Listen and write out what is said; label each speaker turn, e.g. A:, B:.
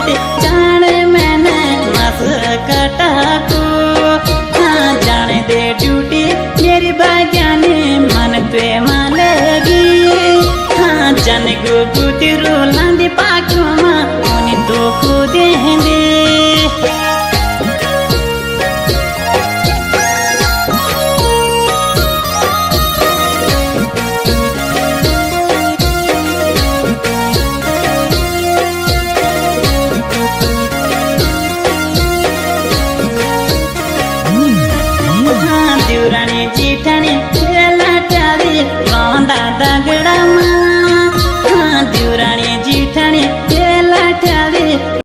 A: बाटे जाने मैंने मस कटाको। हाँ जाने दे ड्यूटी मेरी भाग्याने मन पे मालेगी। हाँ जन गो गुतिरो लांदी पाक्यो मा उनी तो खुदे दे। जीठानी लाटारी रंदा दगड़ा